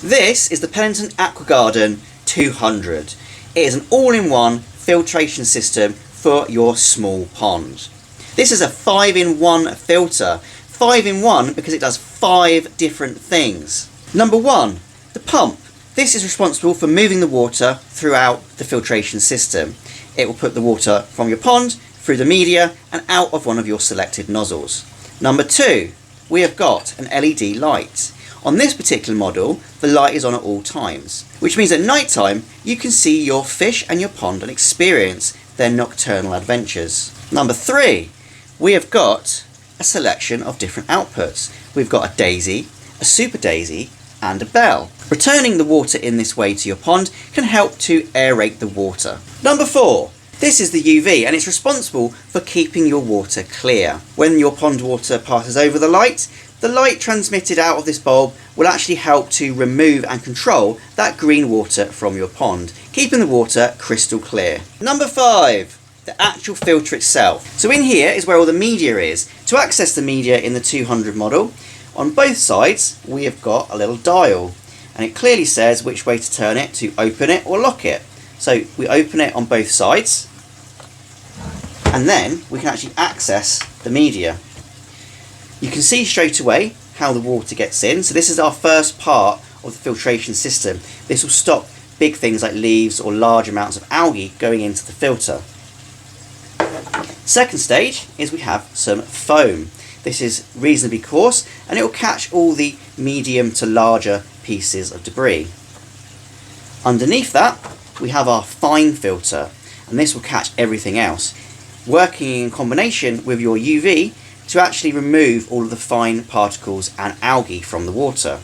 This is the Pennington Aquagarden 200. It is an all-in-one filtration system for your small pond. This is a 5-in-1 filter. 5-in-1 because it does 5 different things. Number 1, the pump. This is responsible for moving the water throughout the filtration system. It will put the water from your pond, through the media, and out of one of your selected nozzles. Number 2, we have got an LED light. On this particular model, the light is on at all times, which means at night time you can see your fish and your pond and experience their nocturnal adventures. Number 3, we have got a selection of different outputs. We've got a daisy, a super daisy, and a bell. Returning the water in this way to your pond can help to aerate the water. Number 4, this is the UV, and it's responsible for keeping your water clear. When your pond water passes over the light transmitted out of this bulb will actually help to remove and control that green water from your pond, keeping the water crystal clear. Number 5, the actual filter itself. So in here is where all the media is. To access the media in the 200 model, on both sides we have got a little dial, and it clearly says which way to turn it to open it or lock it. So we open it on both sides, and then we can actually access the media. You can see straight away how the water gets in. So this is our first part of the filtration system. This will stop big things like leaves or large amounts of algae going into the filter. Second stage is we have some foam. This is reasonably coarse and it will catch all the medium to larger pieces of debris. Underneath that we have our fine filter, and this will catch everything else, working in combination with your UV to actually remove all of the fine particles and algae from the water.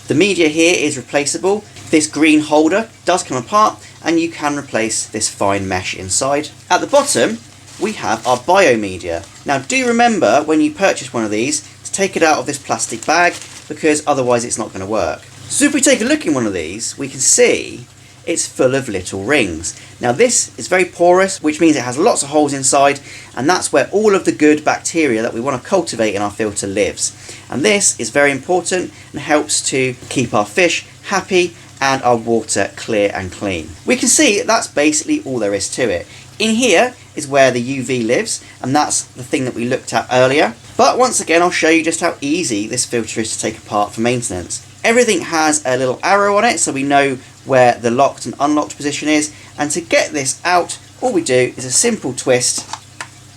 The media here is replaceable. This green holder does come apart and you can replace this fine mesh inside. At the bottom we have our biomedia. Now do remember when you purchase one of these to take it out of this plastic bag, because otherwise it's not going to work. So if we take a look in one of these, we can see it's full of little rings. Now this is very porous, which means it has lots of holes inside, and that's where all of the good bacteria that we want to cultivate in our filter lives. And this is very important and helps to keep our fish happy and our water clear and clean. We can see that's basically all there is to it. In here is where the UV lives, and that's the thing that we looked at earlier. But once again, I'll show you just how easy this filter is to take apart for maintenance. Everything has a little arrow on it, so we know where the locked and unlocked position is, and to get this out all we do is a simple twist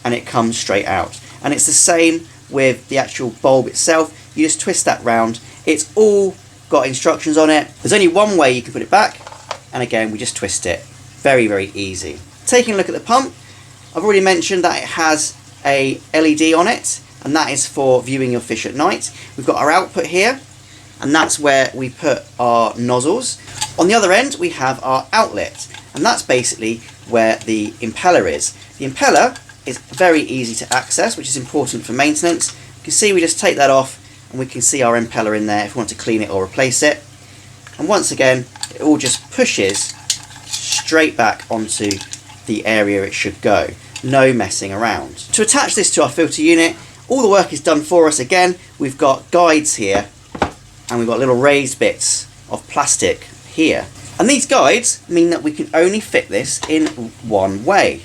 and it comes straight out. And it's the same with the actual bulb itself. You just twist that round. It's all got instructions on it. There's only one way you can put it back, and again we just twist it. Very, very easy. Taking a look at the pump, I've already mentioned that it has a LED on it, and that is for viewing your fish at night. We've got our output here, and that's where we put our nozzles. On the other end we have our outlet, and that's basically where the impeller is. The impeller is very easy to access, which is important for maintenance. You can see we just take that off and we can see our impeller in there if we want to clean it or replace it. And once again it all just pushes straight back onto the area it should go. No messing around. To attach this to our filter unit, all the work is done for us again. We've got guides here, and we've got little raised bits of plastic here. And these guides mean that we can only fit this in one way.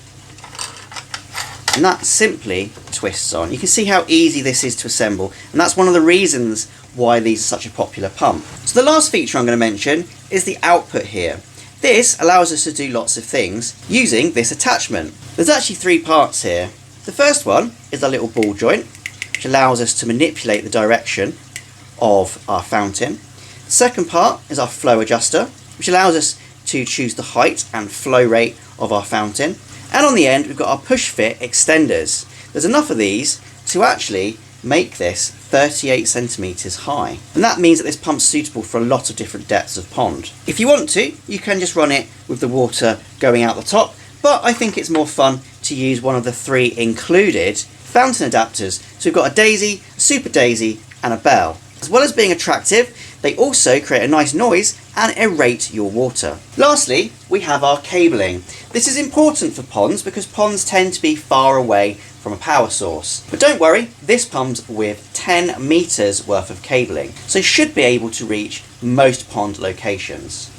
And that simply twists on. You can see how easy this is to assemble, and that's one of the reasons why these are such a popular pump. So the last feature I'm going to mention is the output here. This allows us to do lots of things using this attachment. There's actually 3 parts here. The first one is a little ball joint, which allows us to manipulate the direction of our fountain. The second part is our flow adjuster, which allows us to choose the height and flow rate of our fountain. And on the end we've got our push fit extenders. There's enough of these to actually make this 38 centimeters high, and that means that this pump's suitable for a lot of different depths of pond. If you want to, you can just run it with the water going out the top, but I think it's more fun to use one of the 3 included fountain adapters. So we've got a daisy, a super daisy, and a bell. As well as being attractive, They also create a nice noise and aerate your water. Lastly, we have our cabling. This is important for ponds because ponds tend to be far away from a power source. But don't worry, this comes with 10 meters worth of cabling, so you should be able to reach most pond locations.